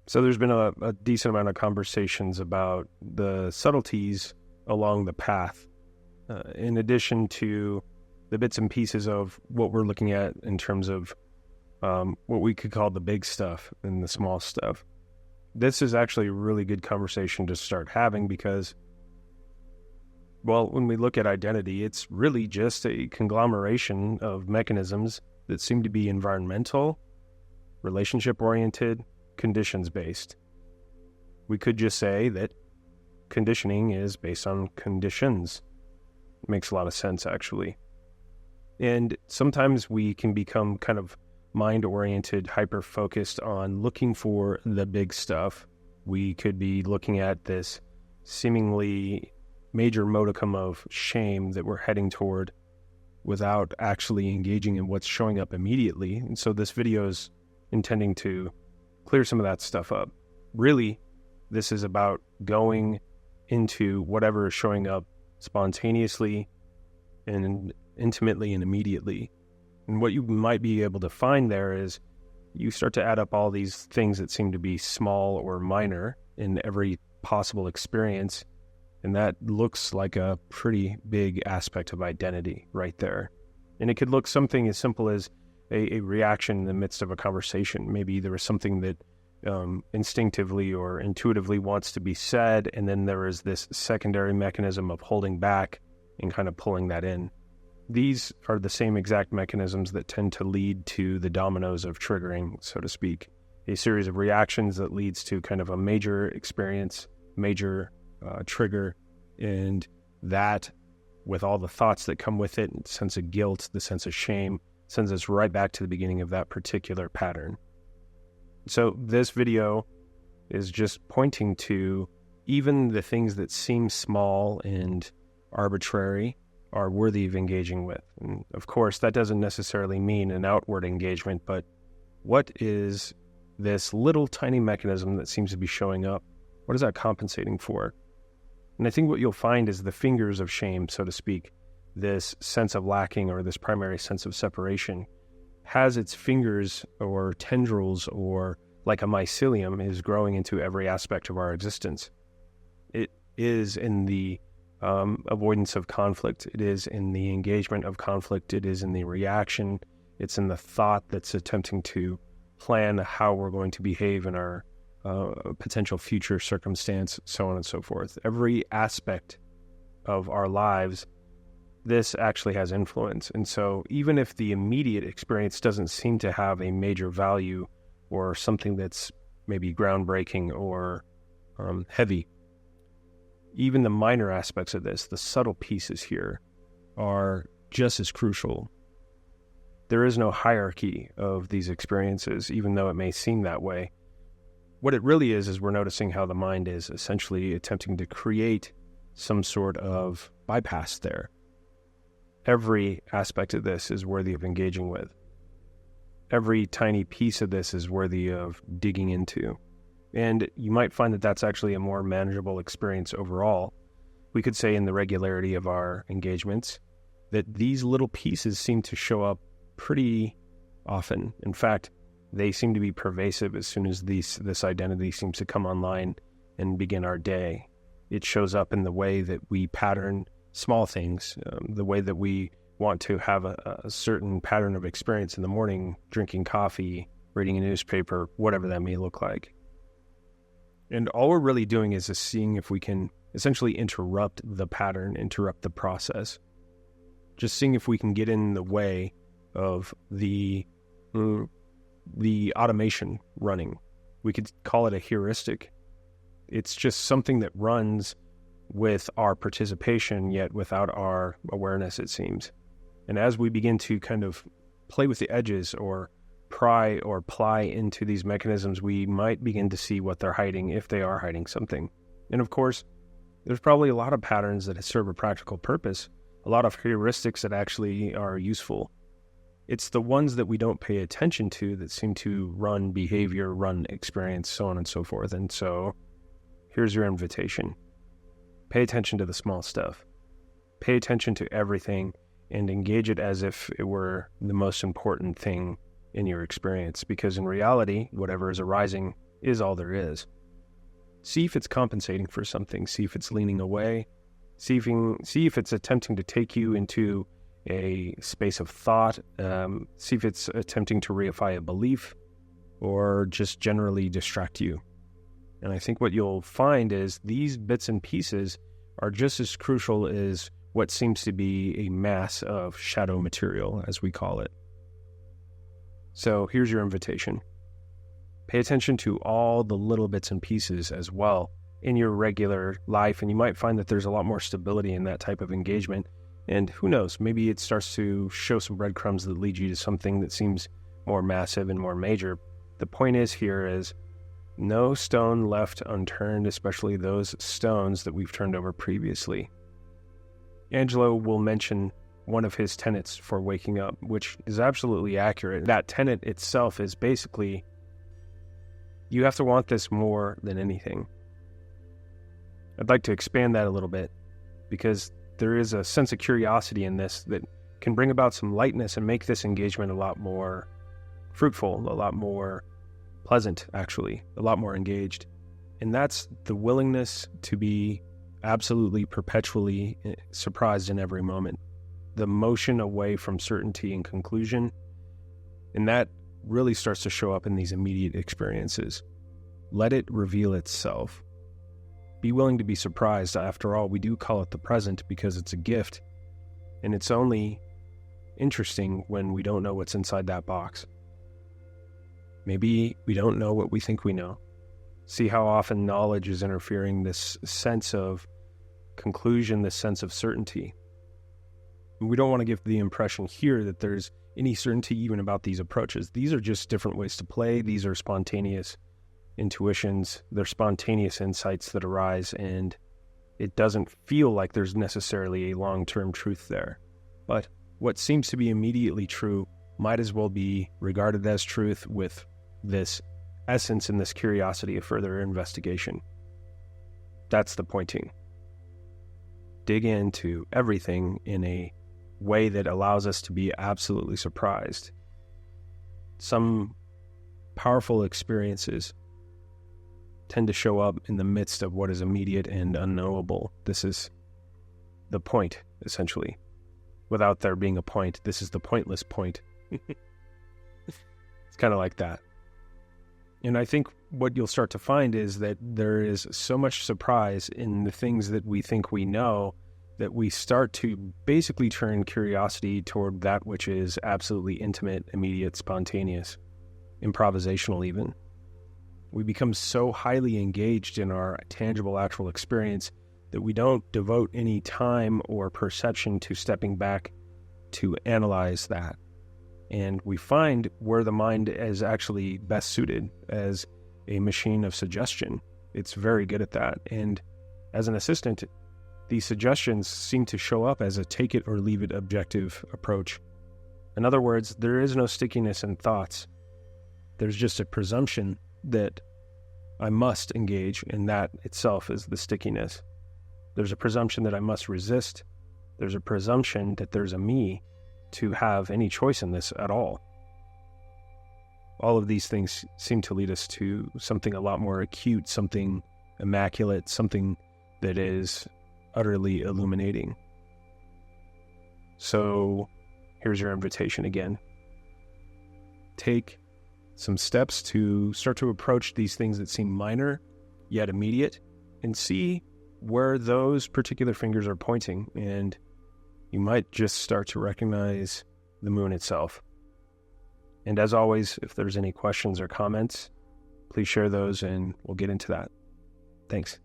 So there's been a decent amount of conversations about the subtleties along the path, in addition to the bits and pieces of what we're looking at in terms of what we could call the big stuff and the small stuff. This is actually a really good conversation to start having because, well, when we look at identity, it's really just a conglomeration of mechanisms that seem to be environmental, relationship-oriented, conditions-based. We could just say that conditioning is based on conditions. It makes a lot of sense, actually. And sometimes we can become kind of mind-oriented, hyper-focused on looking for the big stuff. We could be looking at this seemingly major modicum of shame that we're heading toward without actually engaging in what's showing up immediately. And so this video is intending to clear some of that stuff up. Really, this is about going into whatever is showing up spontaneously and intimately and immediately. And what you might be able to find there is you start to add up all these things that seem to be small or minor in every possible experience, and that looks like a pretty big aspect of identity right there. And it could look something as simple as a reaction in the midst of a conversation. Maybe there was something that instinctively or intuitively wants to be said, and then there is this secondary mechanism of holding back and kind of pulling that in. These are the same exact mechanisms that tend to lead to the dominoes of triggering, so to speak. A series of reactions that leads to kind of a major experience, major trigger, and that, with all the thoughts that come with it, the sense of guilt, the sense of shame, sends us right back to the beginning of that particular pattern. So this video is just pointing to even the things that seem small and arbitrary are worthy of engaging with. And of course, that doesn't necessarily mean an outward engagement, but what is this little tiny mechanism that seems to be showing up? What is that compensating for? And I think what you'll find is the fingers of shame, so to speak, this sense of lacking or this primary sense of separation, has its fingers or tendrils, or like a mycelium is growing into every aspect of our existence. It is in the avoidance of conflict. It is in the engagement of conflict. It is in the reaction. It's in the thought that's attempting to plan how we're going to behave in our potential future circumstance, so on and so forth. Every aspect of our lives, this actually has influence. And so even if the immediate experience doesn't seem to have a major value or something that's maybe groundbreaking or heavy, even the minor aspects of this, the subtle pieces here, are just as crucial. There is no hierarchy of these experiences, even though it may seem that way. What it really is we're noticing how the mind is essentially attempting to create some sort of bypass there. Every aspect of this is worthy of engaging with. Every tiny piece of this is worthy of digging into. And you might find that that's actually a more manageable experience overall. We could say in the regularity of our engagements that these little pieces seem to show up pretty often. In fact, they seem to be pervasive as soon as this identity seems to come online and begin our day. It shows up in the way that we pattern small things, the way that we want to have a certain pattern of experience in the morning, drinking coffee, reading a newspaper, whatever that may look like. And all we're really doing is just seeing if we can essentially interrupt the pattern, interrupt the process. Just seeing if we can get in the way of the automation running. We could call it a heuristic. It's just something that runs with our participation, yet without our awareness, it seems. And as we begin to kind of play with the edges or pry or ply into these mechanisms, we might begin to see what they're hiding, if they are hiding something. And of course, there's probably a lot of patterns that serve a practical purpose, a lot of heuristics that actually are useful. It's the ones that we don't pay attention to that seem to run behavior, run experience, so on and so forth. And so here's your invitation. Pay attention to the small stuff. Pay attention to everything and engage it as if it were the most important thing in your experience, because in reality, whatever is arising is all there is. See if it's compensating for something. See if it's leaning away. See if it's attempting to take you into a space of thought. See if it's attempting to reify a belief or just generally distract you. And I think what you'll find is these bits and pieces are just as crucial as what seems to be a mass of shadow material, as we call it. So here's your invitation. Pay attention to all the little bits and pieces as well in your regular life, and you might find that there's a lot more stability in that type of engagement. And who knows, maybe it starts to show some breadcrumbs that lead you to something that seems more massive and more major. The point here is no stone left unturned, especially those stones that we've turned over previously. Angelo will mention one of his tenets for waking up, which is absolutely accurate. That tenet itself is basically, you have to want this more than anything. I'd like to expand that a little bit, because there is a sense of curiosity in this that can bring about some lightness and make this engagement a lot more fruitful, a lot more pleasant, actually, a lot more engaged. And that's the willingness to be absolutely perpetually surprised in every moment. The motion away from certainty and conclusion. And that really starts to show up in these immediate experiences. Let it reveal itself. Be willing to be surprised. After all, we do call it the present because it's a gift. And it's only interesting when we don't know what's inside that box. Maybe we don't know what we think we know. See how often knowledge is interfering this sense of conclusion, this sense of certainty. We don't want to give the impression here that there's any certainty even about these approaches. These are just different ways to play. These are spontaneous intuitions. They're spontaneous insights that arise, and it doesn't feel like there's necessarily a long-term truth there. But what seems to be immediately true might as well be regarded as truth with this essence and this curiosity of further investigation. That's the pointing. Dig into everything in a way that allows us to be absolutely surprised. Some powerful experiences tend to show up in the midst of what is immediate and unknowable. This is the point, essentially. Without there being a point, this is the pointless point. It's kind of like that. And I think what you'll start to find is that there is so much surprise in the things that we think we know that we start to basically turn curiosity toward that which is absolutely intimate, immediate, spontaneous, improvisational even. We become so highly engaged in our tangible, actual experience that we don't devote any time or perception to stepping back to analyze that. And we find where the mind is actually best suited as a machine of suggestion. It's very good at that. And as an assistant, these suggestions seem to show up as a take it or leave it objective approach. In other words, there is no stickiness in thoughts. There's just a presumption that I must engage, and that itself is the stickiness. There's a presumption that I must resist. There's a presumption that there's a me to have any choice in this at all. All of these things seem to lead us to something a lot more acute, something immaculate, something that is utterly illuminating. So here's your invitation again. Take some steps to start to approach these things that seem minor yet immediate, and see where those particular fingers are pointing, and you might just start to recognize the moon itself. And as always, if there's any questions or comments, please share those and we'll get into that. Thanks.